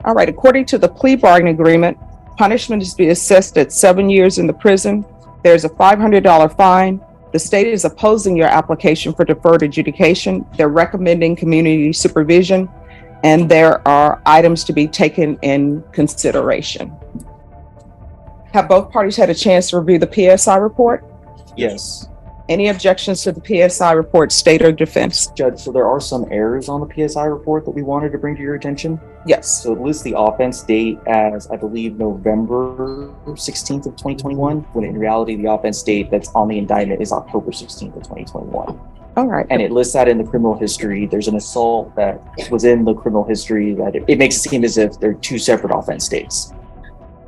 All right, according to the plea bargaining agreement, punishment is to be assessed at 7 years in the prison. There's a $500 fine. The state is opposing your application for deferred adjudication. They're recommending community supervision, and there are items to be taken in consideration. Have both parties had a chance to review the PSI report? Yes. Any objections to the PSI report, state or defense? Judge, so there are some errors on the PSI report that we wanted to bring to your attention. Yes. So it lists the offense date as, I believe, November 16th of 2021, when in reality, the offense date that's on the indictment is October 16th of 2021. All right. And it lists that in the criminal history. There's an assault that was in the criminal history that it makes it seem as if they're two separate offense dates.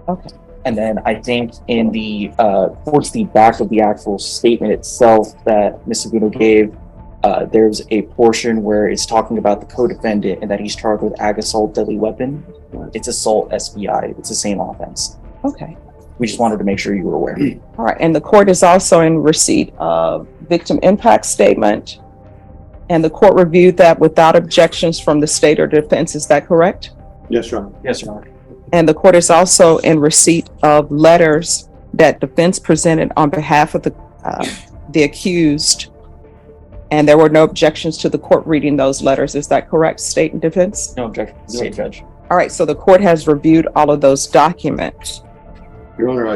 Okay. And then I think in the, towards the back of the actual statement itself that Ms. Sigona gave, there's a portion where it's talking about the co-defendant and that he's charged with ag assault deadly weapon. It's assault SBI. It's the same offense. Okay. We just wanted to make sure you were aware. All right. And the court is also in receipt of victim impact statement. And the court reviewed that without objections from the state or defense. Is that correct? Yes, Your Honor. Yes, Your Honor. And the court is also in receipt of letters that defense presented on behalf of the accused. And there were no objections to the court reading those letters. Is that correct, state and defense? No objection, State Judge. All right. So the court has reviewed all of those documents. Your Honor,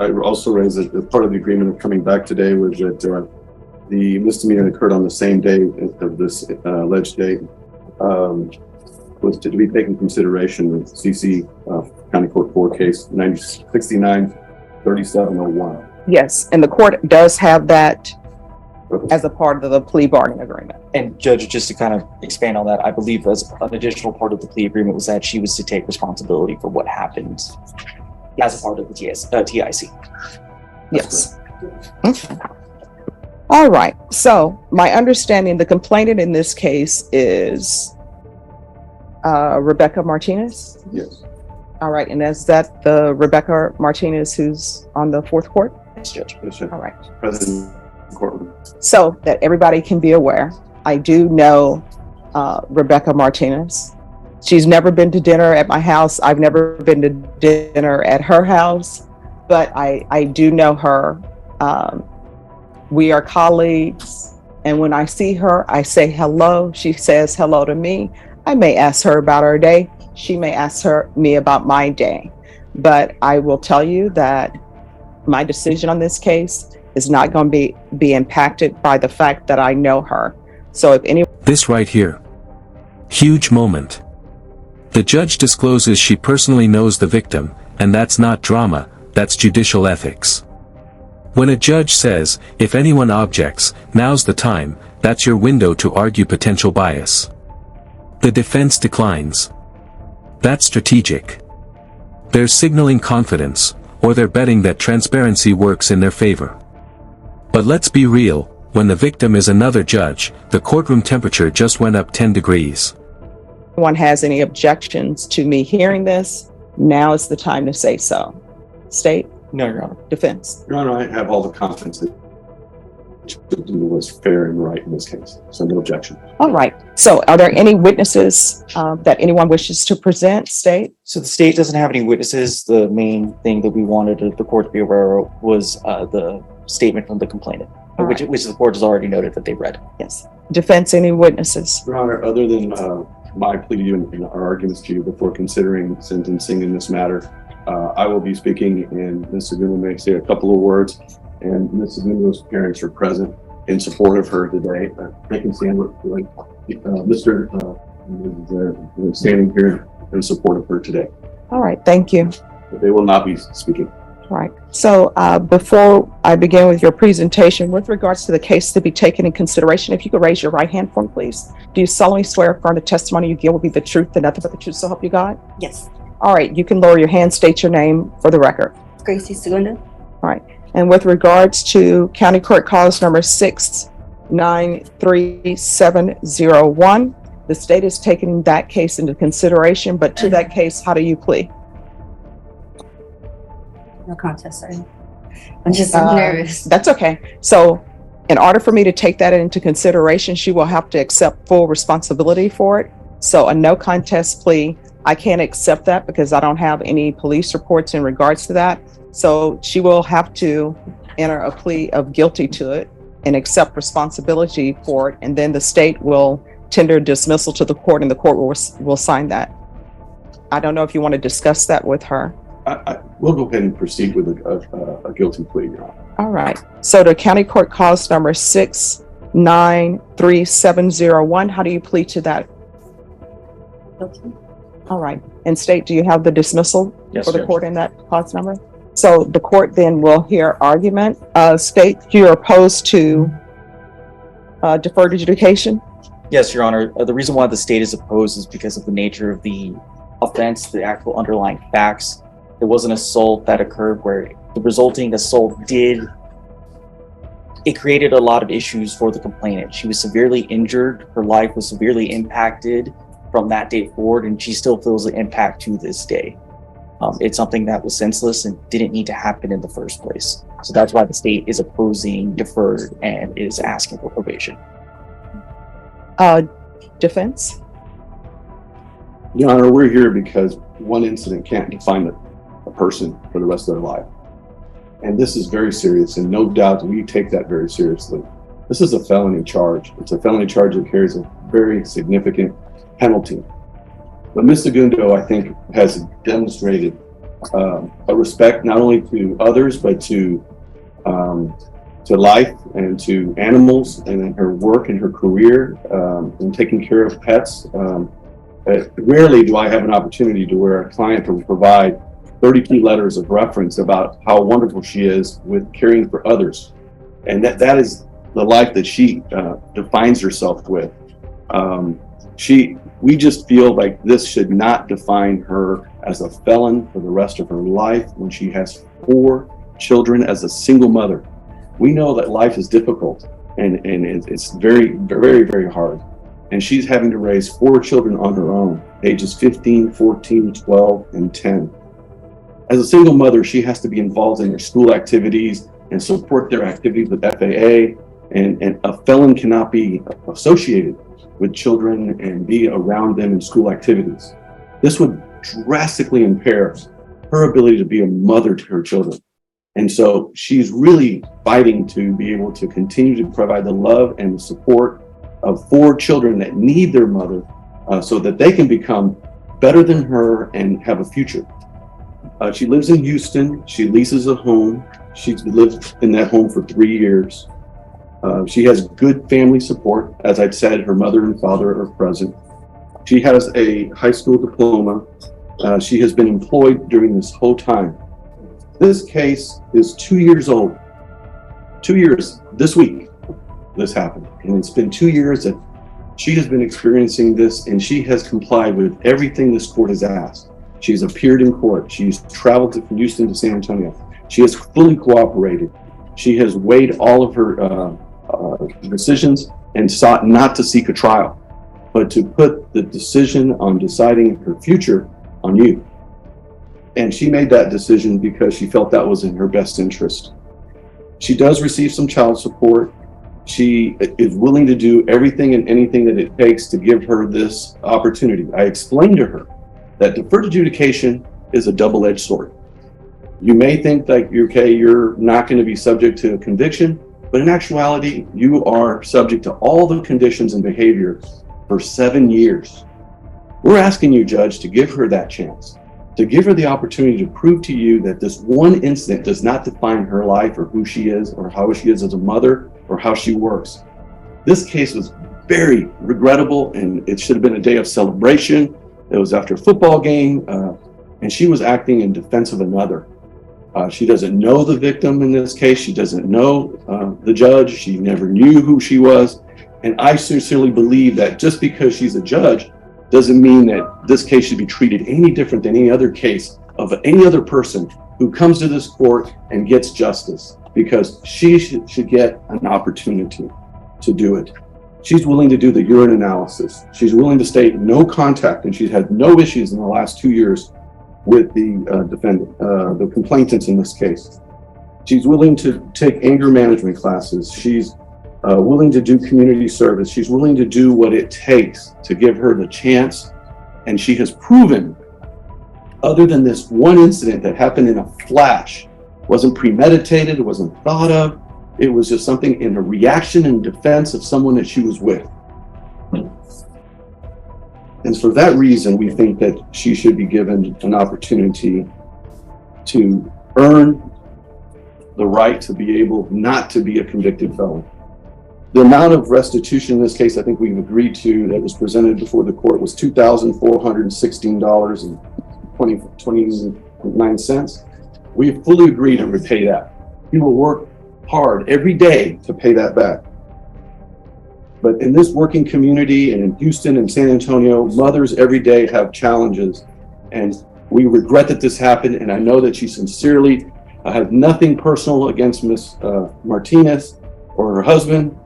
I also raised that part of the agreement of coming back today was that the misdemeanor that occurred on the same day of this alleged date was to be taken into consideration with CC County Court 4 case 69-3701. Yes. And the court does have that as a part of the plea bargaining agreement. And Judge, just to kind of expand on that, I believe as an additional part of the plea agreement was that she was to take responsibility for what happened as a part of the TIC. Yes. Okay. All right. So my understanding, the complainant in this case is Rebecca Martinez. Yes. All right. And is that the Rebecca Martinez who's on the fourth court? Yes, Judge. Yes, sir. All right. President of the courtroom. So that everybody can be aware, I do know Rebecca Martinez. She's never been to dinner at my house. I've never been to dinner at her house, but I do know her. We are colleagues. And when I see her, I say hello. She says hello to me. I may ask her about her day. She may ask me about my day. But I will tell you that my decision on this case is not going to be impacted by the fact that I know her. So if any... This right here. Huge moment. The judge discloses she personally knows the victim, and that's not drama, that's judicial ethics. When a judge says, if anyone objects, now's the time, that's your window to argue potential bias. The defense declines. That's strategic. They're signaling confidence, or they're betting that transparency works in their favor. But let's be real, when the victim is another judge, the courtroom temperature just went up 10 degrees. If anyone has any objections to me hearing this, now is the time to say so. State? No, Your Honor. Defense? Your Honor, I have all the confidence that it was fair and right in this case. So no objection. All right. So are there any witnesses that anyone wishes to present? State? So the state doesn't have any witnesses. The main thing that we wanted the court to be aware of was the statement from the complainant, which the court has already noted that they read. Yes. Defense, any witnesses? Your Honor, other than my plea and our arguments to you before considering sentencing in this matter, I will be speaking, and Ms. Sigona may say a couple of words, and Ms. Sigona's parents are present in support of her today. They can stand with Mr. Standing here in support of her today. All right. Thank you. But they will not be speaking. All right. So before I begin with your presentation, with regards to the case to be taken in consideration, if you could raise your right hand for me, please. Do you solemnly swear affirm the testimony you give will be the truth and nothing but the truth, so help you God? Yes. All right. You can lower your hand, state your name for the record. Gracie Sigona. All right. And with regards to County Court Cause number 6933701, the state is taking that case into consideration, but to that case, how do you plea? No contest, sorry. I'm just nervous. That's okay. So in order for me to take that into consideration, she will have to accept full responsibility for it. So a no contest plea I can't accept that because I don't have any police reports in regards to that. So she will have to enter a plea of guilty to it and accept responsibility for it. And then the state will tender dismissal to the court and the court will sign that. I don't know if you want to discuss that with her. We'll go ahead and proceed with a guilty plea, Your Honor. All right. So the county court cause number 693701, how do you plead to that? Okay. All right. And state, do you have the dismissal Yes, for the Judge. court in that cause number? So the court then will hear argument. State, you're opposed to deferred adjudication? Yes, Your Honor. The reason why the state is opposed is because of the nature of the offense, the actual underlying facts. There was an assault that occurred where the resulting assault created a lot of issues for the complainant. She was severely injured. Her life was severely impacted from that day forward, and she still feels the impact to this day. It's something that was senseless and didn't need to happen in the first place. So that's why the state is opposing deferred and is asking for probation. Defense? Your Honor, we're here because one incident can't define a person for the rest of their life. And this is very serious, and no doubt we take that very seriously. This is a felony charge. It's a felony charge that carries a very significant penalty. But Ms. Segundo, I think, has demonstrated a respect not only to others, but to life and to animals, and in her work and her career in taking care of pets. Rarely do I have an opportunity to where a client will provide 32 letters of reference about how wonderful she is with caring for others. And that is the life that she defines herself with. We just feel like this should not define her as a felon for the rest of her life when she has 4 children as a single mother. We know that life is difficult and it's very, very, very hard. And she's having to raise 4 children on her own, ages 15, 14, 12, and 10. As a single mother, she has to be involved in their school activities and support their activities with FAA. And a felon cannot be associated with children and be around them in school activities. This would drastically impair her ability to be a mother to her children. And so she's really fighting to be able to continue to provide the love and the support of 4 children that need their mother so that they can become better than her and have a future. She lives in Houston. She leases a home. She's lived in that home for 3 years. She has good family support. As I'd said, her mother and father are present. She has a high school diploma. She has been employed during this whole time. This case is 2 years old. 2 years this week, this happened. And it's been 2 years that she has been experiencing this, and she has complied with everything this court has asked. She's appeared in court. She's traveled from Houston to San Antonio. She has fully cooperated. She has weighed all of her decisions and sought not to seek a trial, but to put the decision on deciding her future on you. And she made that decision because she felt that was in her best interest. She does receive some child support. She is willing to do everything and anything that it takes to give her this opportunity. I explained to her that deferred adjudication is a double-edged sword. You may think that you're not going to be subject to a conviction, but in actuality, you are subject to all the conditions and behavior for 7 years. We're asking you, Judge, to give her that chance, to give her the opportunity to prove to you that this one incident does not define her life or who she is or how she is as a mother or how she works. This case was very regrettable, and it should have been a day of celebration. It was after a football game, and she was acting in defense of another. She doesn't know the victim in this case. She doesn't know the judge. She never knew who she was. And I sincerely believe that just because she's a judge doesn't mean that this case should be treated any different than any other case of any other person who comes to this court and gets justice, because she should get an opportunity to do it. She's willing to do the urine analysis. She's willing to state no contact, and she's had no issues in the last 2 years with the defendant, the complainant in this case. She's willing to take anger management classes. She's willing to do community service. She's willing to do what it takes to give her the chance, and she has proven other than this one incident that happened in a flash, wasn't premeditated, it wasn't thought of. It was just something in a reaction and defense of someone that she was with. And for that reason, we think that she should be given an opportunity to earn the right to be able not to be a convicted felon. The amount of restitution in this case, I think we've agreed to, that was presented before the court was $2,416.29. We have fully agreed to repay that. We will work hard every day to pay that back. But in this working community and in Houston and San Antonio, mothers every day have challenges. And we regret that this happened. And I know that she sincerely has nothing personal against Ms. Martinez or her husband.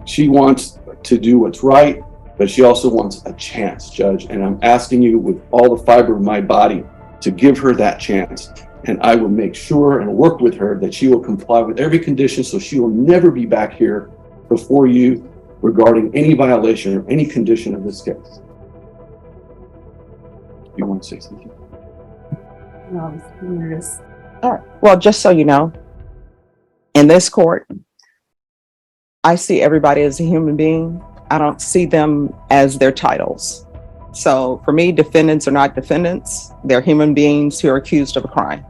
She wants to do what's right, but she also wants a chance, Judge. And I'm asking you with all the fiber of my body to give her that chance. And I will make sure and work with her that she will comply with every condition so she will never be back here before you regarding any violation or any condition of this case. You want to say something? No, I'm nervous. All right. Well, just so you know, in this court, I see everybody as a human being. I don't see them as their titles. So for me, defendants are not defendants. They're human beings who are accused of a crime.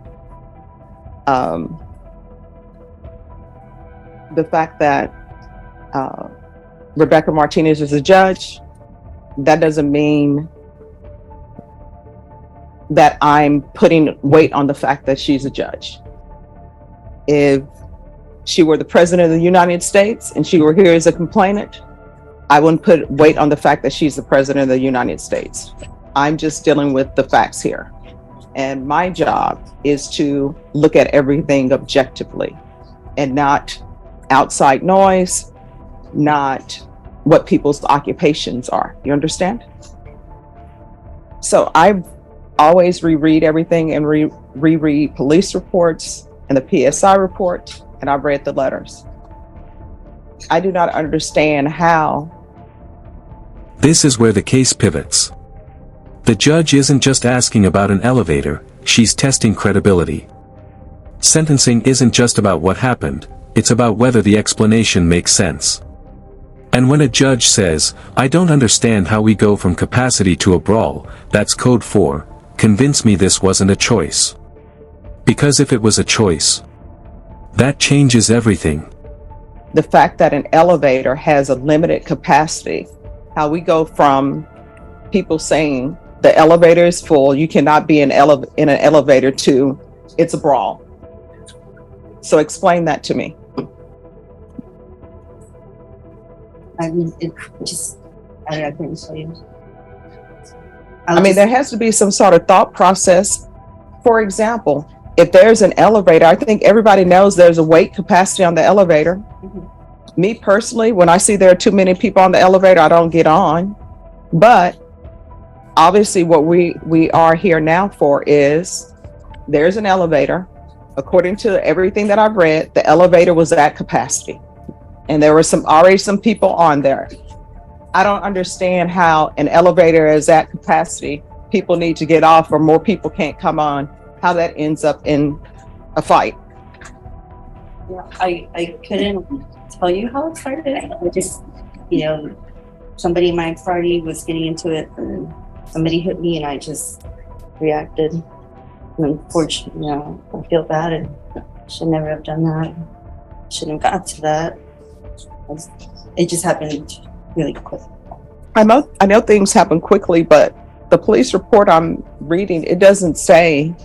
The fact that Rebecca Martinez is a judge, that doesn't mean that I'm putting weight on the fact that she's a judge. If she were the president of the United States and she were here as a complainant, I wouldn't put weight on the fact that she's the president of the United States. I'm just dealing with the facts here. And my job is to look at everything objectively and not outside noise, not what people's occupations are. You understand? So I always reread everything and reread police reports and the PSI report, and I've read the letters. I do not understand how. This is where the case pivots. The judge isn't just asking about an elevator, she's testing credibility. Sentencing isn't just about what happened, it's about whether the explanation makes sense. And when a judge says, "I don't understand how we go from capacity to a brawl," that's code for, "Convince me this wasn't a choice." Because if it was a choice, that changes everything. The fact that an elevator has a limited capacity, how we go from people saying the elevator is full, you cannot be in an elevator, to it's a brawl. So explain that to me. I mean, it just, I couldn't tell you. I mean, there has to be some sort of thought process. For example, if there's an elevator, I think everybody knows there's a weight capacity on the elevator. Mm-hmm. Me personally, when I see there are too many people on the elevator, I don't get on. But obviously what we are here now for is there's an elevator. According to everything that I've read, the elevator was at capacity. And there were already some people on there. I don't understand how an elevator is at capacity, people need to get off or more people can't come on, how that ends up in a fight. Yeah, I couldn't tell you how it started. I just, somebody in my party was getting into it and somebody hit me and I just reacted. And unfortunately, I feel bad and should never have done that. Shouldn't have got to that. It just happened really quick. I know things happen quickly, but the police report I'm reading, it doesn't say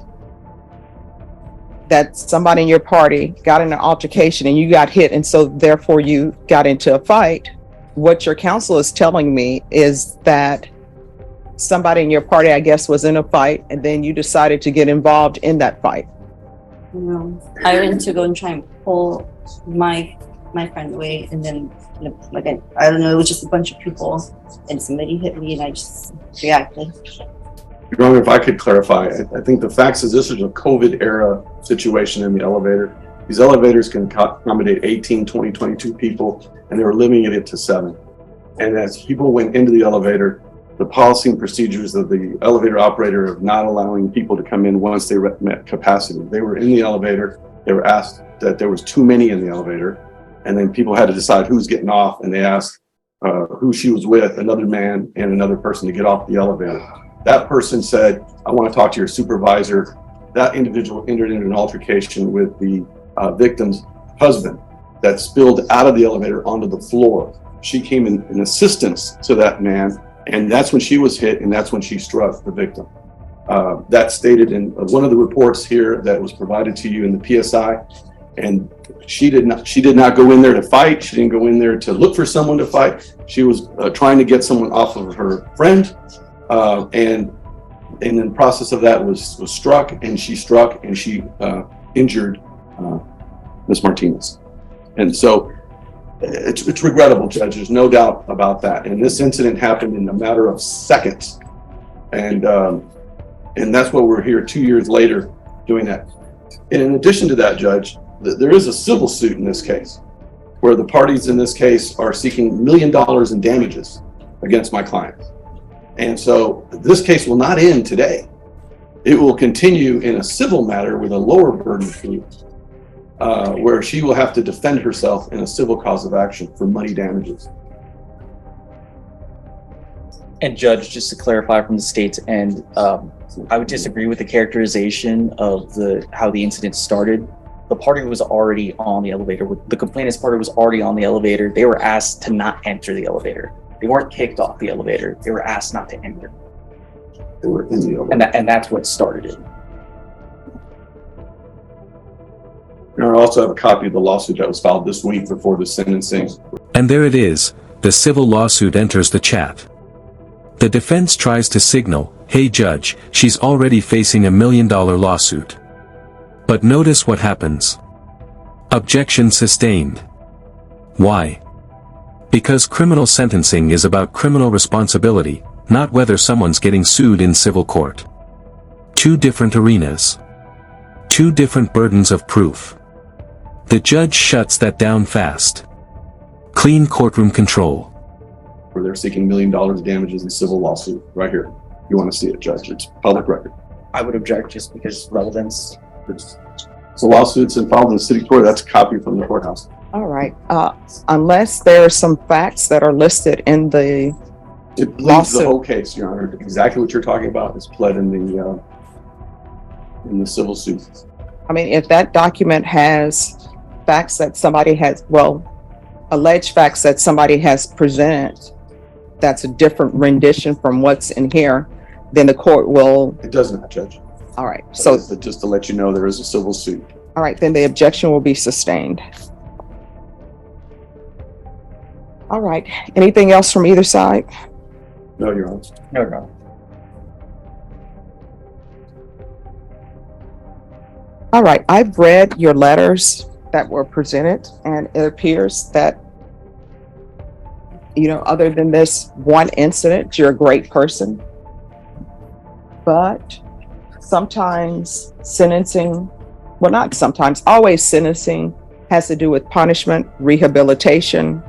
that somebody in your party got in an altercation and you got hit and so therefore you got into a fight. What your counsel is telling me is that somebody in your party, I guess, was in a fight and then you decided to get involved in that fight. I went to go and try and pull my friend away, and then I don't know, it was just a bunch of people and somebody hit me and I just reacted. Your Honor, if I could clarify, I think the facts is this is a COVID era situation in the elevator. These elevators can accommodate 18, 20, 22 people, and they were limiting it to 7. And as people went into the elevator, the policy and procedures of the elevator operator of not allowing people to come in once they met capacity. They were in the elevator. They were asked that there was too many in the elevator, and then people had to decide who's getting off, and they asked who she was with, another man and another person, to get off the elevator. That person said, I want to talk to your supervisor. That individual entered into an altercation with the victim's husband that spilled out of the elevator onto the floor. She came in assistance to that man, and that's when she was hit, and that's when she struck the victim. That's stated in one of the reports here that was provided to you in the PSI. And she did not go in there to fight. She didn't go in there to look for someone to fight. She was trying to get someone off of her friend, and in the process of that was struck, and she injured Ms. Martinez. And so it's regrettable, Judge. There's no doubt about that. And this incident happened in a matter of seconds, and that's why we're here 2 years later doing that. And in addition to that, Judge, there is a civil suit in this case, where the parties in this case are seeking $1 million in damages against my client. And so this case will not end today. It will continue in a civil matter with a lower burden of proof, where she will have to defend herself in a civil cause of action for money damages. And Judge, just to clarify from the state's end, I would disagree with the characterization of how the incident started. The party was already on the elevator. The complainant's party was already on the elevator. They were asked to not enter the elevator. They weren't kicked off the elevator. They were asked not to enter. They were in the elevator. And that's what started it. And I also have a copy of the lawsuit that was filed this week before the sentencing. And there it is, the civil lawsuit enters the chat. The defense tries to signal, hey judge, she's already facing $1 million lawsuit. But notice what happens. Objection sustained. Why? Because criminal sentencing is about criminal responsibility, not whether someone's getting sued in civil court. Two different arenas. Two different burdens of proof. The judge shuts that down fast. Clean courtroom control. Where they're seeking $1 million damages in civil lawsuit right here. You want to see it, Judge? It's public record. I would object just because relevance. It's a lawsuit and filed in the city court. That's a copy from the courthouse. All right. Unless there are some facts that are listed in the It pleads lawsuit. the whole case, Your Honor. Exactly what you're talking about is pled in the civil suit. I mean, if that document has facts that somebody has, alleged facts that somebody has presented, that's a different rendition from what's in here, then the court will. It does not, Judge. All right. So, just to let you know, there is a civil suit. all right, then the objection will be sustained. All right. Anything else from either side? No, Your Honor. No. All right. I've read your letters that were presented, and it appears that, other than this one incident, you're a great person. But sometimes sentencing, not sometimes, always sentencing has to do with punishment, rehabilitation,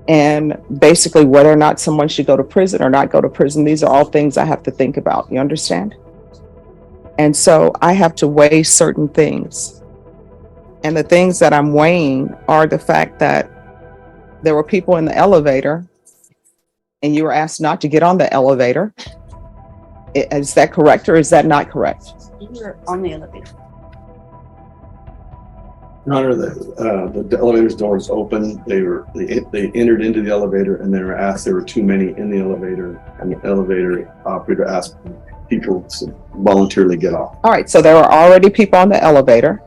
and basically whether or not someone should go to prison or not go to prison. These are all things I have to think about. You understand? And so I have to weigh certain things. And the things that I'm weighing are the fact that there were people in the elevator and you were asked not to get on the elevator. Is that correct or is that not correct? You were on the elevator. Your Honor, the elevator's door was open. They entered into the elevator and they were asked, there were too many in the elevator, and the elevator operator asked people to voluntarily get off. All right, so there were already people on the elevator.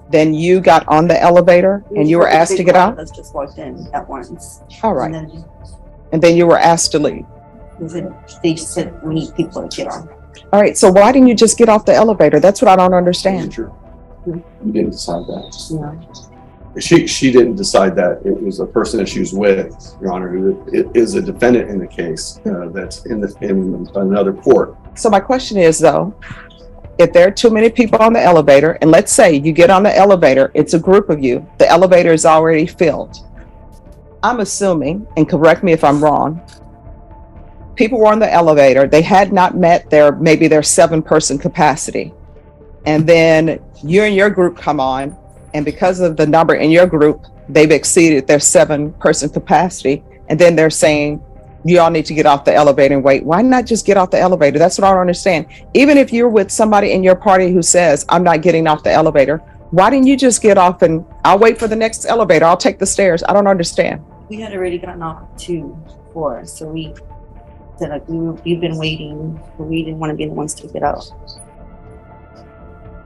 Then you got on the elevator and you were asked to get out? Us just walked in at once. All right. And then you were asked to leave. then they said we need people to get on. All right, so why didn't you just get off the elevator? That's what I don't understand. You didn't decide that. Yeah. She didn't decide that. It was a person that she was with, Your Honor, who is a defendant in the case that's in another court. So my question is though, if there are too many people on the elevator, and let's say you get on the elevator, it's a group of you, the elevator is already filled. I'm assuming, and correct me if I'm wrong, people were on the elevator. They had not met maybe their 7-person capacity. And then you and your group come on, and because of the number in your group, they've exceeded their 7-person capacity. And then they're saying, you all need to get off the elevator and wait. Why not just get off the elevator? That's what I don't understand. Even if you're with somebody in your party who says, I'm not getting off the elevator, why didn't you just get off and I'll wait for the next elevator. I'll take the stairs. I don't understand. We had already gotten off 2-4, so we said, like, we've been waiting, but we didn't want to be the ones to get out.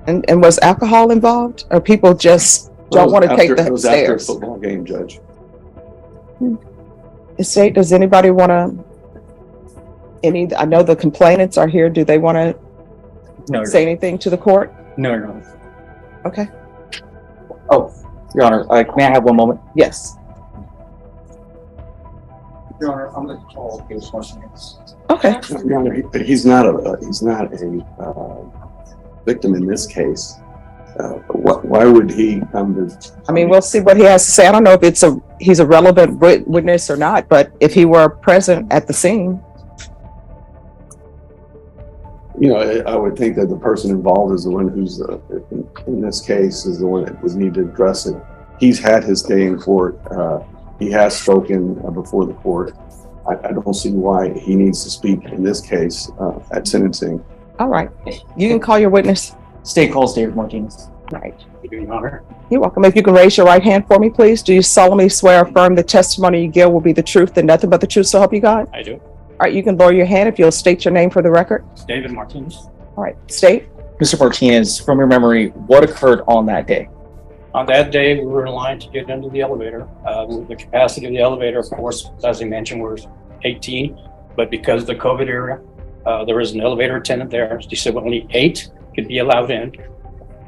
And was alcohol involved, or people just don't want to take the It was after a stairs? football game, Judge. Estate, does anybody want to? I know the complainants are here. Do they want to No, say anything to the court? no, no. Okay. Oh, Your Honor, may I have one moment? Yes. Your Honor, I'm going to call case Martinez. Okay. Your Honor, but he's not a victim in this case. Why would he come to? I mean, we'll see what he has to say. I don't know if he's a relevant witness or not, but if he were present at the scene. You know, I would think that the person involved is the one who's, in this case, is the one that would need to address it. He's had his day in court. He has spoken before the court. I don't see why he needs to speak in this case at sentencing. All right. You can call your witness. State calls David Martinez. Right. Your Honor. You're welcome. If you can raise your right hand for me, please. Do you solemnly swear or affirm the testimony you give will be the truth and nothing but the truth, so help you God? I do. All right. You can lower your hand if you'll state your name for the record. David Martinez. All right. State. Mr. Martinez, from your memory, what occurred on that day? On that day, we were in line to get into the elevator. The capacity of the elevator, of course, as I mentioned, was 18. But because of the COVID era, there was an elevator attendant there. She said only 8 could be allowed in.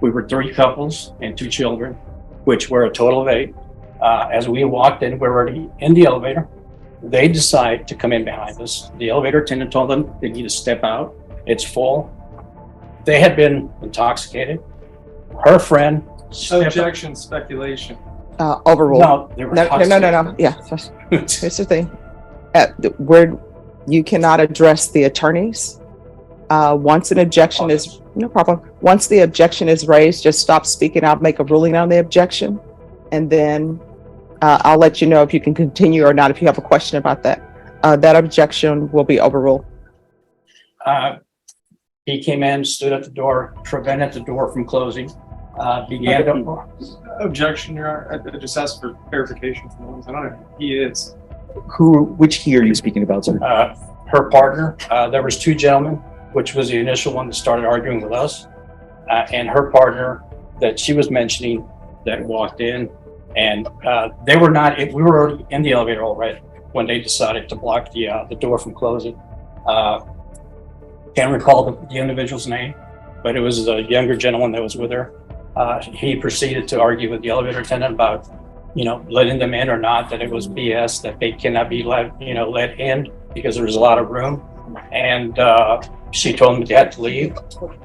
We were 3 couples and 2 children, which were a total of 8. As we walked in, we were already in the elevator. They decide to come in behind us. The elevator attendant told them they need to step out. It's full. They had been intoxicated. Her friend. Objection, speculation. Overruled. No, they were No. Yeah. Here's the thing. You cannot address the attorneys. Once an objection is, no problem. Once the objection is raised, just stop speaking. I'll make a ruling on the objection. And then I'll let you know if you can continue or not, if you have a question about that. That objection will be overruled. He came in, stood at the door, prevented the door from closing. Objection, Your Honor. I just asked for clarification from the ones. I don't know who he is. Which he are you speaking about, sir? Her partner. There was 2 gentlemen, which was the initial one that started arguing with us, and her partner that she was mentioning that walked in, and they were not. We were already in the elevator already when they decided to block the door from closing. Can't recall the individual's name, but it was a younger gentleman that was with her. He proceeded to argue with the elevator attendant about, letting them in or not, that it was BS, that they cannot be let in because there was a lot of room. And she told him they had to leave.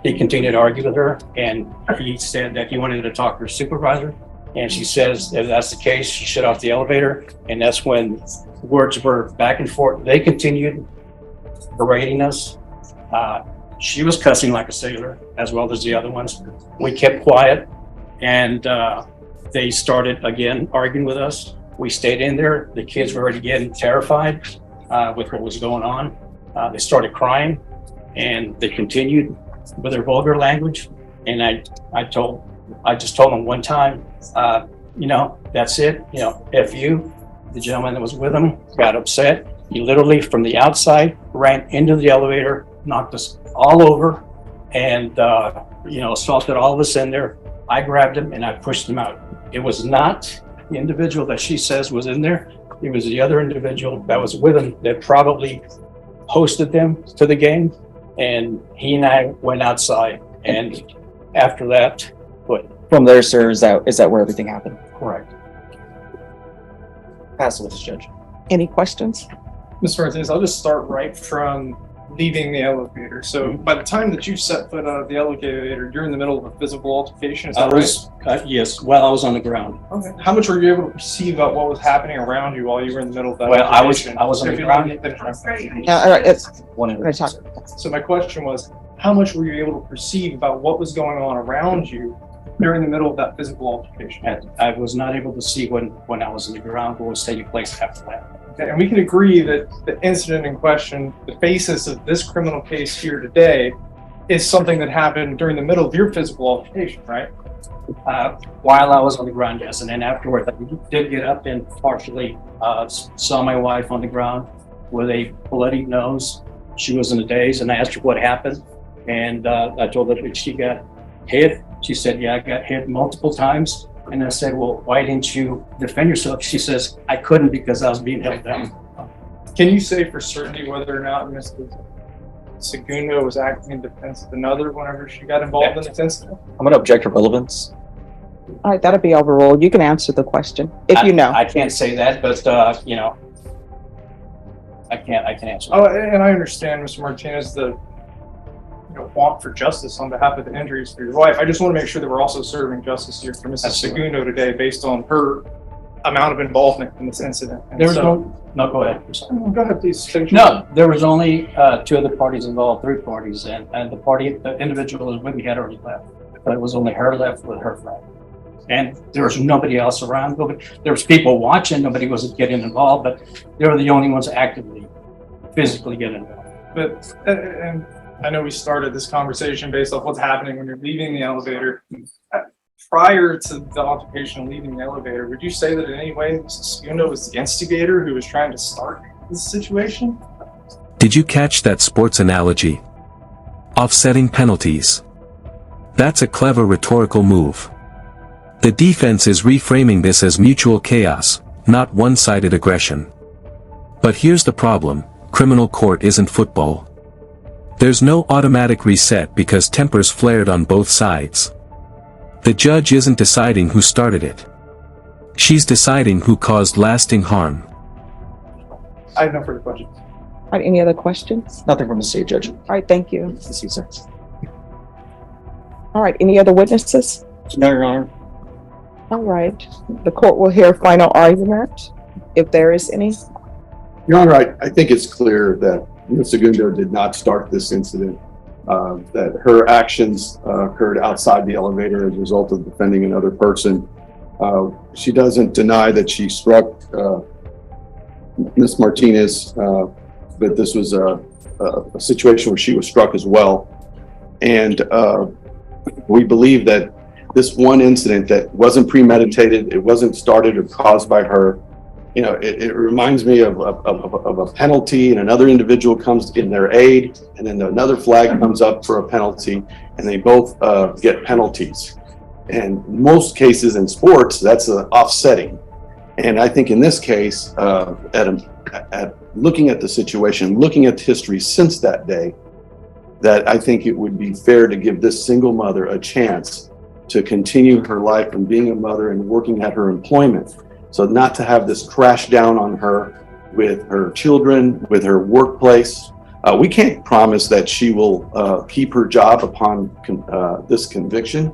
He continued to argue with her, and he said that he wanted to talk to her supervisor. And she says if that's the case, she shut off the elevator. And that's when words were back and forth. They continued berating us. She was cussing like a sailor, as well as the other ones. We kept quiet, and they started again arguing with us. We stayed in there. The kids were already getting terrified with what was going on. They started crying, and they continued with their vulgar language. And I just told them one time, that's it. F you. The gentleman that was with him got upset. He literally, from the outside, ran into the elevator, knocked us all over, and assaulted all of us in there. I grabbed him and I pushed him out. It was not the individual that she says was in there. It was the other individual that was with him that probably hosted them to the game. And he and I went outside. And after that, what? From there, sir, is that where everything happened? Correct. Pass it with this judge. Any questions? Mr. Martinez, I'll just start right from leaving the elevator. So by the time that you set foot out of the elevator, you're in the middle of a physical altercation. Is that right? Yes, while I was on the ground. Okay. How much were you able to perceive about what was happening around you while you were in the middle of that? Well, I was altercation? on the If you ground. let me finish. All right, it's, One I'm gonna talk. So my question was, how much were you able to perceive about what was going on around you during the middle of that physical altercation? I was not able to see when I was on the ground what was taking place after that. Okay, and we can agree that the incident in question, the basis of this criminal case here today, is something that happened during the middle of your physical altercation, right? While I was on the ground, yes, and then afterward, I did get up and partially saw my wife on the ground with a bloody nose. She was in a daze, and I asked her what happened, and I told her that she got hit. She said, "Yeah, I got hit multiple times." And I said, "Well, why didn't you defend yourself?" She says, "I couldn't because I was being held down." Can you say for certainty whether or not Mrs. Sigona was acting in defense of another whenever she got involved in this incident? I'm going to object to relevance. All right, that'll be overruled. You can answer the question if you know. I can't say that, but you know, I can't answer. Oh, and I understand, Mr. Martinez, the want for justice on behalf of the injuries for your wife. I just want to make sure that we're also serving justice here for Mrs. Absolutely. Sigona today based on her amount of involvement in this incident. And There was so- no, go ahead. I'm sorry. Go ahead, please. Finish. No, there was only two other parties involved, three parties, and the individual who was with me had already left. But it was only her left with her friend. And there was nobody else around. There was people watching, nobody was getting involved, but they were the only ones actively, physically getting involved. But, and I know we started this conversation based off what's happening when you're leaving the elevator. Prior to the altercation and leaving the elevator, would you say that in any way Mrs. Sigona was the instigator who was trying to start this situation? Did you catch that sports analogy? Offsetting penalties. That's a clever rhetorical move. The defense is reframing this as mutual chaos, not one-sided aggression. But here's the problem: criminal court isn't football. There's no automatic reset because tempers flared on both sides. The judge isn't deciding who started it. She's deciding who caused lasting harm. I have no further questions. All right, any other questions? Nothing from the state judge. All right, thank you. This is, sir. All right, any other witnesses? No, Your Honor. All right, the court will hear final argument, if there is any. Your Honor, I think it's clear that Ms. Sigona did not start this incident, that her actions occurred outside the elevator as a result of defending another person. She doesn't deny that she struck Ms. Martinez, but this was a situation where she was struck as well. And we believe that this one incident that wasn't premeditated, it wasn't started or caused by her. You know, it reminds me of a penalty, and another individual comes in their aid, and then another flag comes up for a penalty, and they both get penalties. And most cases in sports, that's offsetting. And I think in this case, at looking at the situation, looking at history since that day, that I think it would be fair to give this single mother a chance to continue her life and being a mother and working at her employment. So not to have this crash down on her with her children, with her workplace. We can't promise that she will keep her job upon this conviction.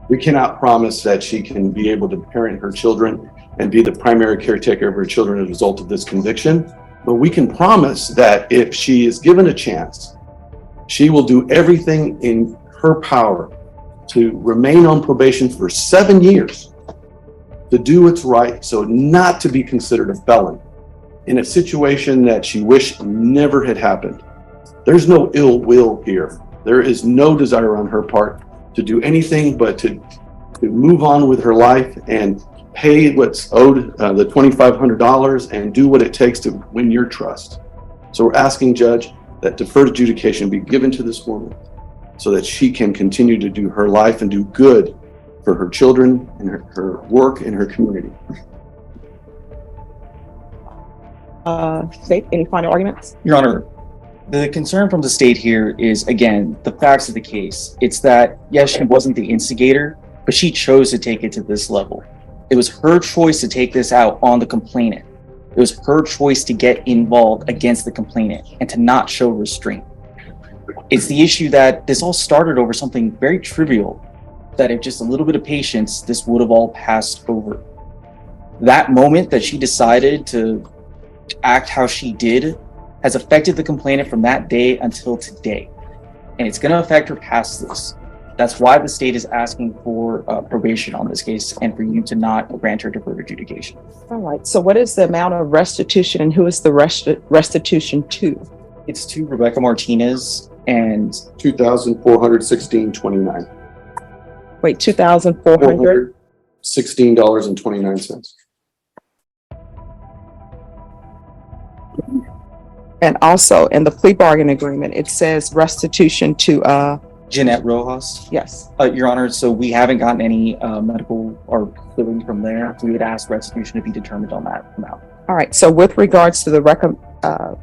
We cannot promise that she can be able to parent her children and be the primary caretaker of her children as a result of this conviction. But we can promise that if she is given a chance, she will do everything in her power to remain on probation for 7 years, to do what's right, so not to be considered a felon in a situation that she wished never had happened. There's no ill will here. There is no desire on her part to do anything but to move on with her life and pay what's owed, the $2,500, and do what it takes to win your trust. So we're asking, Judge, that deferred adjudication be given to this woman so that she can continue to do her life and do good for her children and her work and her community. State, any final arguments? Your Honor, the concern from the state here is, again, the facts of the case. It's that, yes, she wasn't the instigator, but she chose to take it to this level. It was her choice to take this out on the complainant. It was her choice to get involved against the complainant and to not show restraint. It's the issue that this all started over something very trivial, that if just a little bit of patience, this would have all passed over. That moment that she decided to act how she did has affected the complainant from that day until today. And it's going to affect her past this. That's why the state is asking for probation on this case and for you to not grant her deferred adjudication. All right. So what is the amount of restitution and who is the restitution to? It's to Rebecca Martinez and $2,416.29. Wait, $2,400? $16.29. And also in the plea bargain agreement, it says restitution to, Jeanette Rojas. yes. Your Honor, so we haven't gotten any medical or clearing from there. We would ask restitution to be determined on that amount. All right. So with regards to the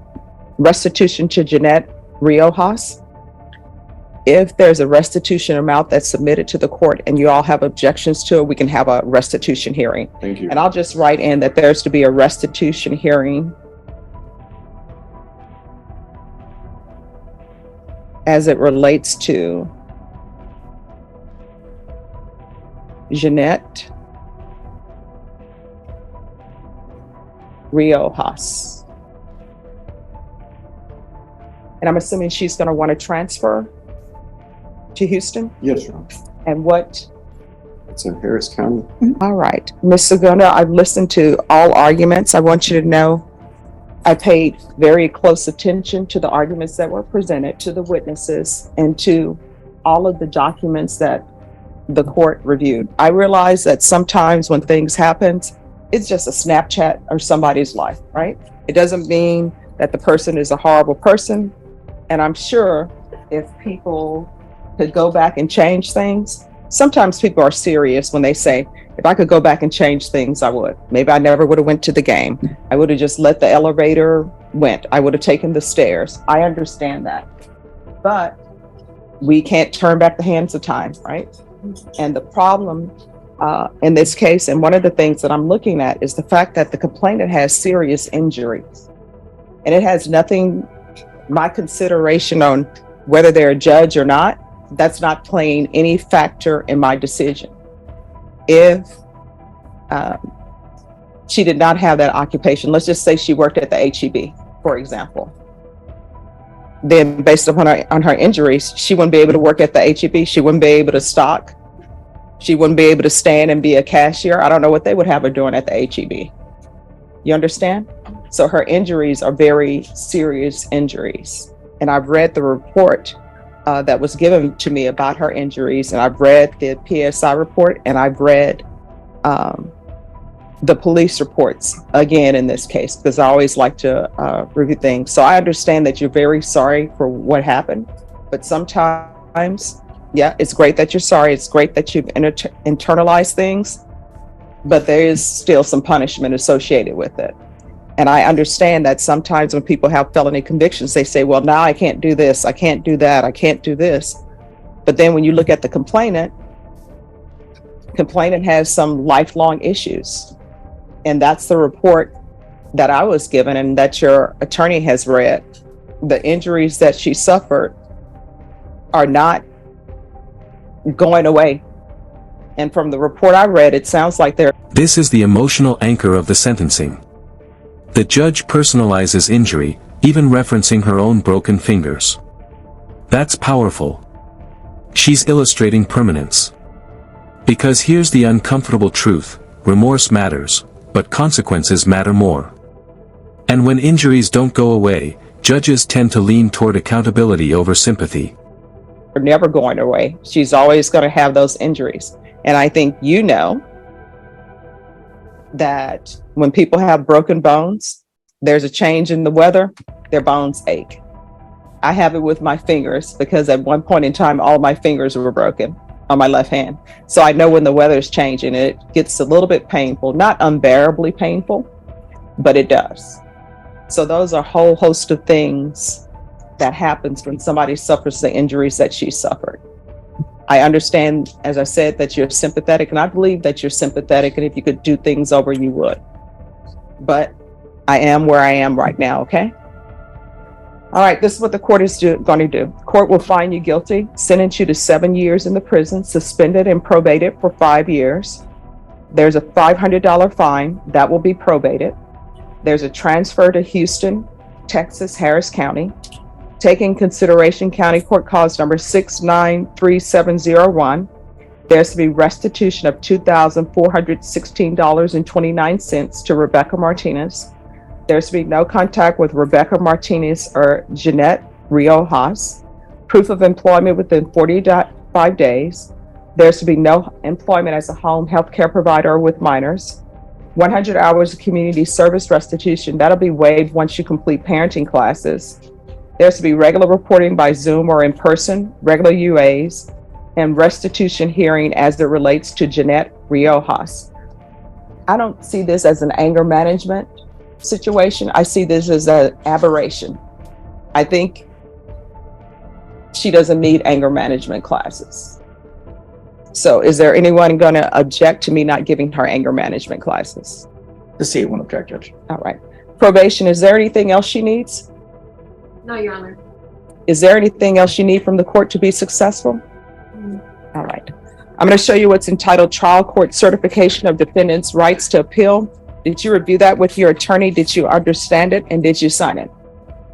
restitution to Jeanette Rojas, if there's a restitution amount that's submitted to the court and you all have objections to it, we can have a restitution hearing. Thank you. And I'll just write in that there's to be a restitution hearing as it relates to Jeanette Rojas. And I'm assuming she's going to want to transfer to Houston? Yes, Your Honor. And what? It's in Harris County. All right. Ms. Sigona, I've listened to all arguments. I want you to know I paid very close attention to the arguments that were presented, to the witnesses, and to all of the documents that the court reviewed. I realize that sometimes when things happen, it's just a Snapchat or somebody's life, right? It doesn't mean that the person is a horrible person. And I'm sure if people could go back and change things, sometimes people are serious when they say, if I could go back and change things, I would. Maybe I never would have went to the game. I would have just let the elevator went. I would have taken the stairs. I understand that. But we can't turn back the hands of time, right? And the problem in this case, and one of the things that I'm looking at, is the fact that the complainant has serious injuries. And it has nothing, my consideration on whether they're a judge or not, that's not playing any factor in my decision. If she did not have that occupation, let's just say she worked at the HEB, for example, then based upon her injuries, she wouldn't be able to work at the HEB. She wouldn't be able to stock. She wouldn't be able to stand and be a cashier. I don't know what they would have her doing at the HEB. You understand? So her injuries are very serious injuries. And I've read the report that was given to me about her injuries, and I've read the PSI report, and I've read the police reports again in this case, because I always like to review things. So I understand that you're very sorry for what happened, but sometimes, yeah, it's great that you're sorry. It's great that you've internalized things, but there is still some punishment associated with it. And I understand that sometimes when people have felony convictions, they say, well, now I can't do this, I can't do that, I can't do this. But then when you look at the complainant has some lifelong issues. And that's the report that I was given and that your attorney has read. The injuries that she suffered are not going away. And from the report I read, it sounds like they're... This is the emotional anchor of the sentencing. The judge personalizes injury, even referencing her own broken fingers. That's powerful. She's illustrating permanence. Because here's the uncomfortable truth: remorse matters, but consequences matter more. And when injuries don't go away, judges tend to lean toward accountability over sympathy. They're never going away. She's always going to have those injuries. And I think you know that when people have broken bones, there's a change in the weather, their bones ache. I have it with my fingers because at one point in time, all my fingers were broken on my left hand. So I know when the weather is changing, it gets a little bit painful, not unbearably painful, but it does. So those are a whole host of things that happens when somebody suffers the injuries that she suffered. I understand, as I said, that you're sympathetic, and I believe that you're sympathetic, and if you could do things over, you would. But I am where I am right now, okay? All right, this is what the court is going to do. Court will find you guilty, sentence you to 7 years in the prison, suspended and probated for 5 years. There's a $500 fine that will be probated. There's a transfer to Houston, Texas, Harris County. Taking consideration County Court Cause number 693701. There's to be restitution of $2,416.29 to Rebecca Martinez. There's to be no contact with Rebecca Martinez or Jeanette Riojas. Proof of employment within 45 days. There's to be no employment as a home health care provider with minors. 100 hours of community service restitution. That'll be waived once you complete parenting classes. There's to be regular reporting by Zoom or in person, regular UAs, and restitution hearing as it relates to Jeanette Riojas. I don't see this as an anger management situation. I see this as an aberration. I think she doesn't need anger management classes. So is there anyone going to object to me not giving her anger management classes? The state won't object, Judge. All right. Probation, is there anything else she needs? No, Your Honor. Is there anything else you need from the court to be successful? All right. I'm going to show you what's entitled Trial Court Certification of Defendant's Rights to Appeal. Did you review that with your attorney? Did you understand it? And did you sign it?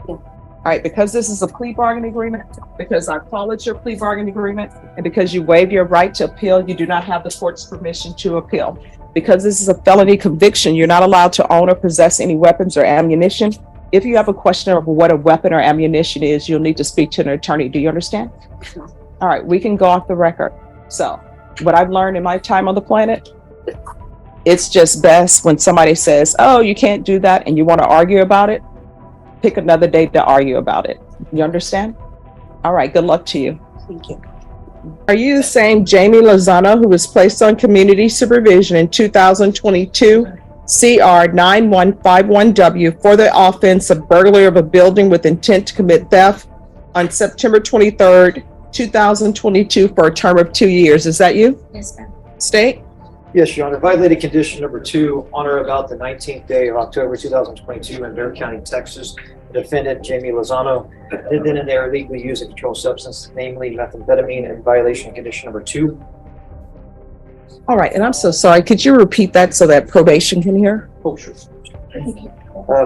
Yeah. All right. Because this is a plea bargaining agreement, because I followed your plea bargaining agreement, and because you waive your right to appeal, you do not have the court's permission to appeal. Because this is a felony conviction, you're not allowed to own or possess any weapons or ammunition. If you have a question of what a weapon or ammunition is, you'll need to speak to an attorney. Do you understand? Sure. All right, we can go off the record. So what I've learned in my time on the planet, it's just best when somebody says, oh, you can't do that, and you want to argue about it, pick another day to argue about it. You understand? All right, good luck to you. Thank you. Are you the same Jamie Lozano who was placed on community supervision in 2022 CR 9151W for the offense of burglary of a building with intent to commit theft on September 23rd, 2022 for a term of 2 years? Is that you? Yes, ma'am. State? Yes, Your Honor. Violated condition number 2, on or about the 19th day of October 2022 in Bexar County, Texas. Defendant Jamie Lozano did then and there illegally use a controlled substance, namely methamphetamine, in violation of condition number 2. All right, and I'm so sorry. Could you repeat that so that probation can hear? Oh, sure.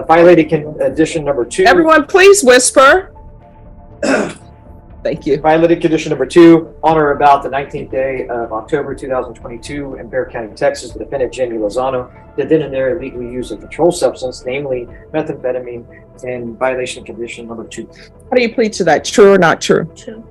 Violated condition number 2. Everyone, please whisper. Thank you. Violated condition number 2, on or about the 19th day of October 2022 in Bexar County, Texas. The defendant Jamie Lozano did then and there illegally use a controlled substance, namely methamphetamine, in violation of condition number 2. How do you plead to that? True or not true? True.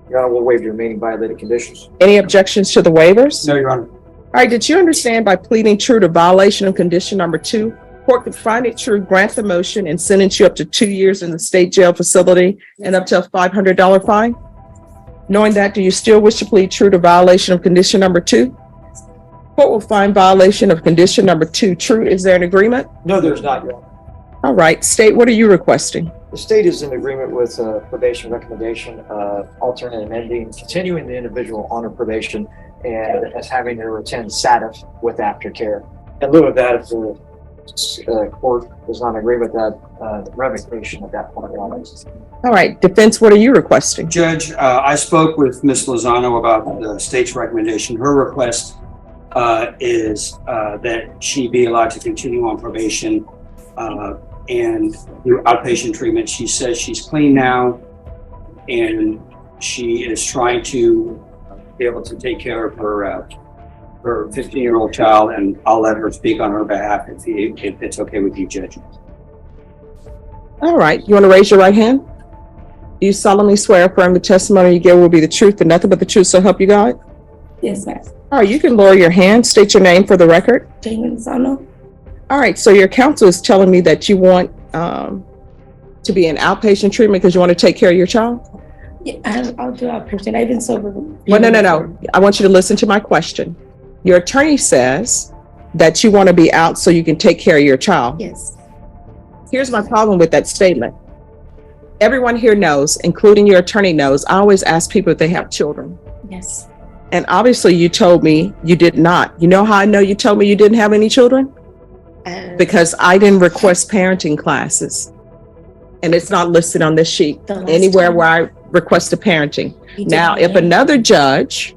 Your Honor, will waive the remaining violated conditions. Any objections to the waivers? No, Your Honor. All right, did you understand by pleading true to violation of condition number 2, court could find it true, grant the motion, and sentence you up to 2 years in the state jail facility and up to a $500 fine? Knowing that, do you still wish to plead true to violation of condition number 2? Court will find violation of condition number 2 true. Is there an agreement? No, there's not, Your Honor. All right, state, what are you requesting? The state is in agreement with probation recommendation, alternate amending, continuing the individual on probation, and as having her attend SATF with aftercare. In lieu of that, if the court does not agree with that, revocation at that point. All right, defense, what are you requesting? Judge, I spoke with Ms. Lozano about the state's recommendation. Her request is that she be allowed to continue on probation and through outpatient treatment. She says she's clean now, and she is trying to be able to take care of her 15-year-old child, and I'll let her speak on her behalf if it's okay with you, Judge. All right, you want to raise your right hand? Do you solemnly swear affirm the testimony you give will be the truth and nothing but the truth, so help you God? Yes, ma'am. All right, you can lower your hand, state your name for the record. Jamie Lozano. All right, so your counsel is telling me that you want to be in outpatient treatment because you want to take care of your child? Yeah, I'll do outpatient. I've been sober. Well, no. I want you to listen to my question. Your attorney says that you want to be out so you can take care of your child. Yes. Here's my problem with that statement. Everyone here knows, including your attorney knows, I always ask people if they have children. Yes. And obviously you told me you did not. You know how I know you told me you didn't have any children? Because I didn't request parenting classes. And it's not listed on this sheet The last anywhere time. where I requested parenting. He did Now, if it. another judge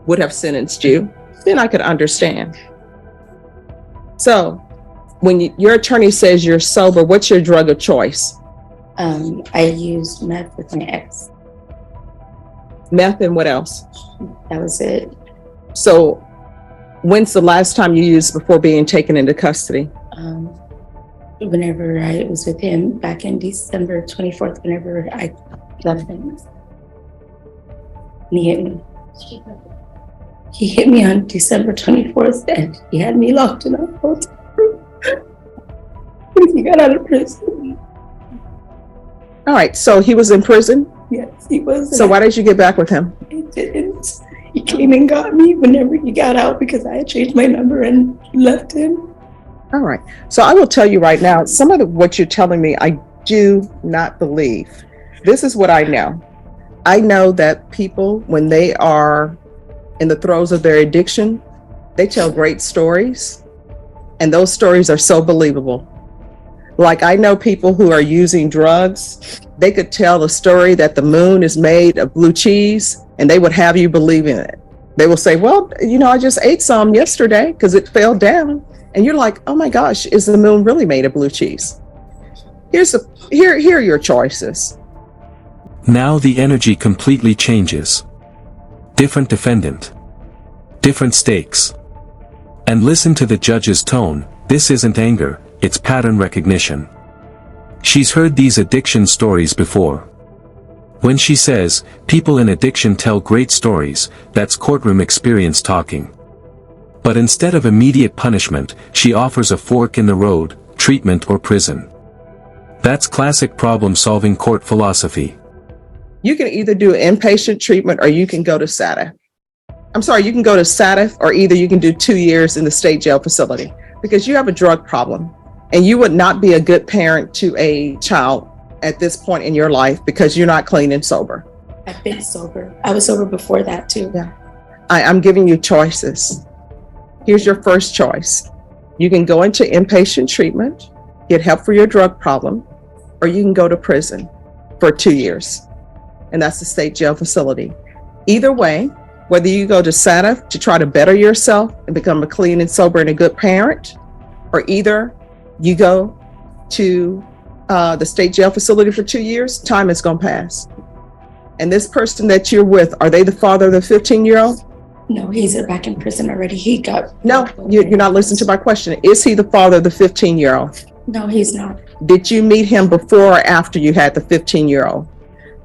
would have sentenced you, then I could understand. So when your attorney says you're sober, what's your drug of choice? I used meth with my ex. Meth and what else? That was it. So when's the last time you used before being taken into custody? Whenever I was with him back in December 24th, whenever I left him. And he hit me. He hit me on December 24th and he had me locked in a hotel room. When he got out of prison. All right, so he was in prison. Yes, he was. So why did you get back with him? He didn't. He came and got me whenever he got out because I had changed my number and left him. All right. So I will tell you right now, some of what you're telling me, I do not believe. This is what I know. I know that people, when they are in the throes of their addiction, they tell great stories, and those stories are so believable. Like I know people who are using drugs, they could tell a story that the moon is made of blue cheese, and they would have you believe in it. They will say, well, I just ate some yesterday because it fell down. And you're like, oh my gosh, is the moon really made of blue cheese? Here are your choices. Now the energy completely changes. Different defendant. Different stakes. And listen to the judge's tone. This isn't anger, it's pattern recognition. She's heard these addiction stories before. When she says, people in addiction tell great stories, that's courtroom experience talking. But instead of immediate punishment, she offers a fork in the road, treatment or prison. That's classic problem-solving court philosophy. You can either do inpatient treatment or you can go to SATF. You can go to SATF or either you can do 2 years in the state jail facility because you have a drug problem and you would not be a good parent to a child at this point in your life because you're not clean and sober. I've been sober. I was sober before that too. Yeah. I'm giving you choices. Here's your first choice. You can go into inpatient treatment, get help for your drug problem, or you can go to prison for 2 years. And that's the state jail facility. Either way, whether you go to SATF to try to better yourself and become a clean and sober and a good parent, or either you go to the state jail facility for 2 years, time is going to pass. And this person that you're with, are they the father of the 15-year-old? No, he's back in prison already. He got... No, you're not listening to my question. Is he the father of the 15-year-old? No, he's not. Did you meet him before or after you had the 15-year-old?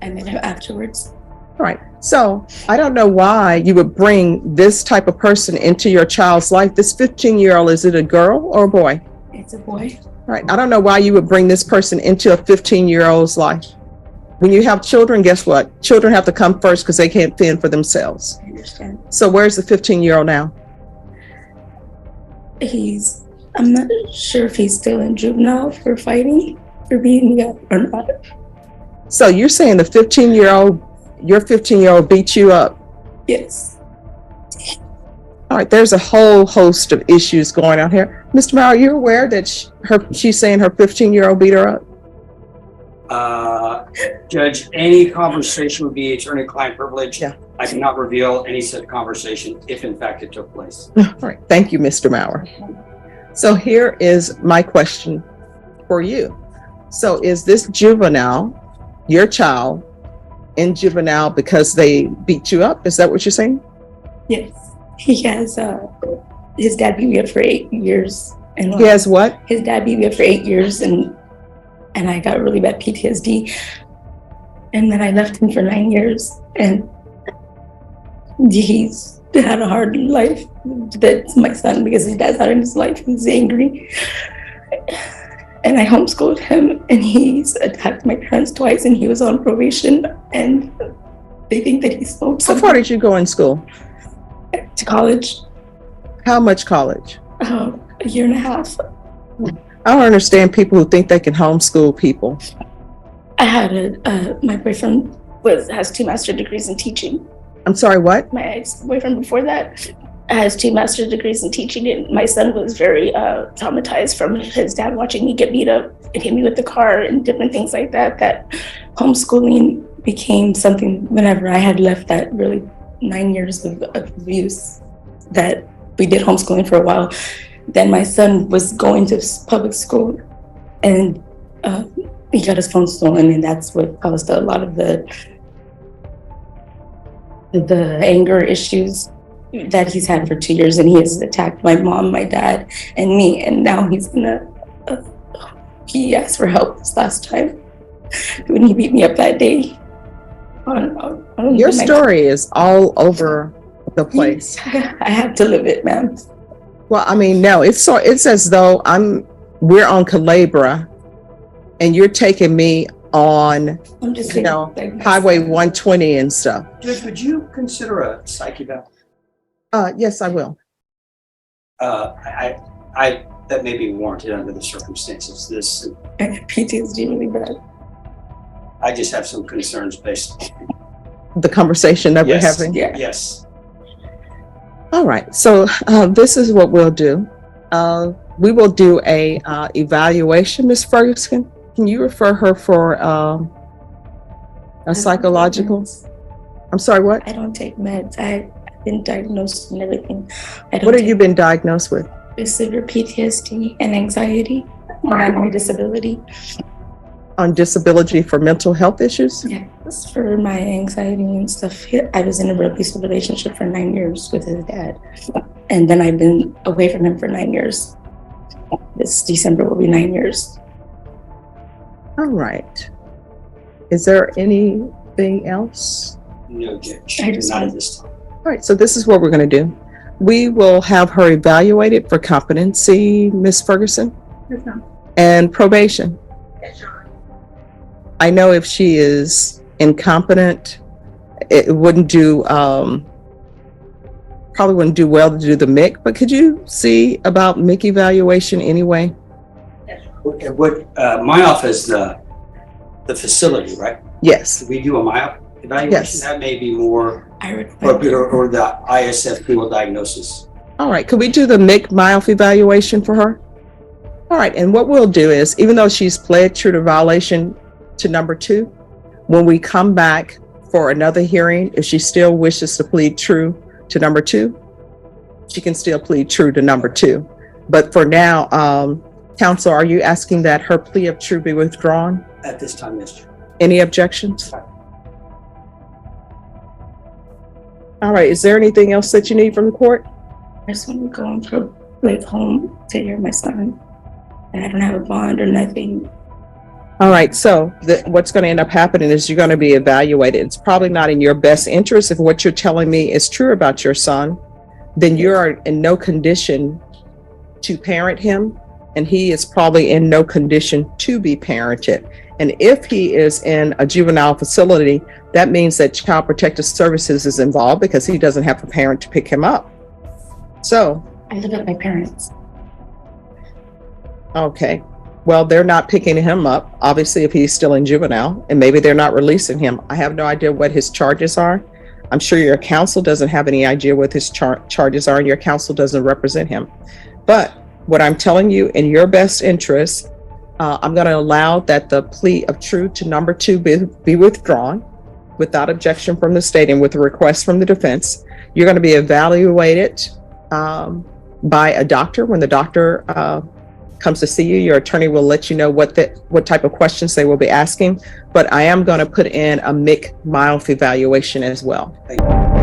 I met him afterwards. All right. So I don't know why you would bring this type of person into your child's life. This 15-year-old, is it a girl or a boy? It's a boy. All right. I don't know why you would bring this person into a 15-year-old's life. When you have children, guess what? Children have to come first because they can't fend for themselves. I understand. So where's the 15-year-old now? I'm not sure if he's still in juvenile for fighting, for being young or not. So you're saying your 15-year-old beat you up? Yes. All right, there's a whole host of issues going on here. Mr. Maurer, you're aware that she's saying her 15-year-old beat her up? Judge, any conversation would be attorney-client privilege. Yeah. I cannot reveal any said conversation if in fact it took place. All right, thank you, Mr. Maurer. So here is my question for you. So is this juvenile, your child, in juvenile because they beat you up? Is that what you're saying? Yes. He has, his dad beat me up for 8 years. And He has what? His dad beat me up for 8 years and I got really bad PTSD. And then I left him for 9 years and he's had a hard life. That's my son because his dad's out in his life. He's angry. And I homeschooled him and he's attacked my parents twice and he was on probation and they think that he smoked How something. far did you go in school? To college. How much college? A year and a half. I don't understand people who think they can homeschool people. I had my boyfriend has 2 master's degrees in teaching. I'm sorry, what? My ex-boyfriend before that has 2 master's degrees in teaching, and my son was very traumatized from his dad watching me get beat up and hit me with the car and different things like that. That homeschooling became something whenever I had left that really 9 years of abuse, that we did homeschooling for a while. Then my son was going to public school, and he got his phone stolen, and that's what caused a lot of the anger issues that he's had for 2 years. And he has attacked my mom, my dad, and me, and now he's gonna he asked for help this last time when he beat me up that day. Your story is all over the place. I have to live it, ma'am. Well, I mean, no, it's as though we're on Calabria and you're taking me on, I'm just Highway 120 and stuff. Judge, would you consider a psych eval? Yes, I will. I that may be warranted under the circumstances. This PTSD really bad. I just have some concerns based on The conversation that we're having. Yeah. yes. All right. So this is what we'll do. We will do a evaluation. Ms. Ferguson, can you refer her for a psychological? I'm sorry, what? I don't take meds. I've been diagnosed and everything. What have you been diagnosed with? With severe PTSD and anxiety and my disability. On disability for mental health issues? Yeah, that's for my anxiety and stuff. I was in a abusive relationship for 9 years with his dad. And then I've been away from him for 9 years. This December will be 9 years. All right. Is there anything else? No, Judge. I just Not want- at this time. All right, so this is what we're going to do. We will have her evaluated for competency, Ms. Ferguson, and probation. I know if she is incompetent, it wouldn't do, probably wouldn't do well to do the MIC, but could you see about MIC evaluation anyway? What my office, the facility, right? Yes. We do a MIOP evaluation. Yes. That may be more I would appropriate, or the ISFP diagnosis. All right, could we do the MIC MIOF evaluation for her? All right, and what we'll do is, even though she's pled true to violation to number 2, when we come back for another hearing, if she still wishes to plead true to number 2, she can still plead true to number 2. But for now, counsel, are you asking that her plea of true be withdrawn? At this time, yes, Judge. Any objections? All right, is there anything else that you need from the court? I just want to go home to hear my son. And I don't have a bond or nothing. All right, so what's going to end up happening is you're going to be evaluated. It's probably not in your best interest. If what you're telling me is true about your son, then you are in no condition to parent him, and he is probably in no condition to be parented. And if he is in a juvenile facility, that means that Child Protective Services is involved because he doesn't have a parent to pick him up. So, I live with my parents. okay. Well, they're not picking him up, obviously, if he's still in juvenile, and maybe they're not releasing him. I have no idea what his charges are. I'm sure your counsel doesn't have any idea what his charges are, and your counsel doesn't represent him. But what I'm telling you, in your best interest, I'm going to allow that the plea of true to number 2 be withdrawn without objection from the state and with a request from the defense. You're going to be evaluated by a doctor. When the doctor comes to see you, your attorney will let you know what type of questions they will be asking. But I am going to put in a MIC MIOF evaluation as well. Thank you.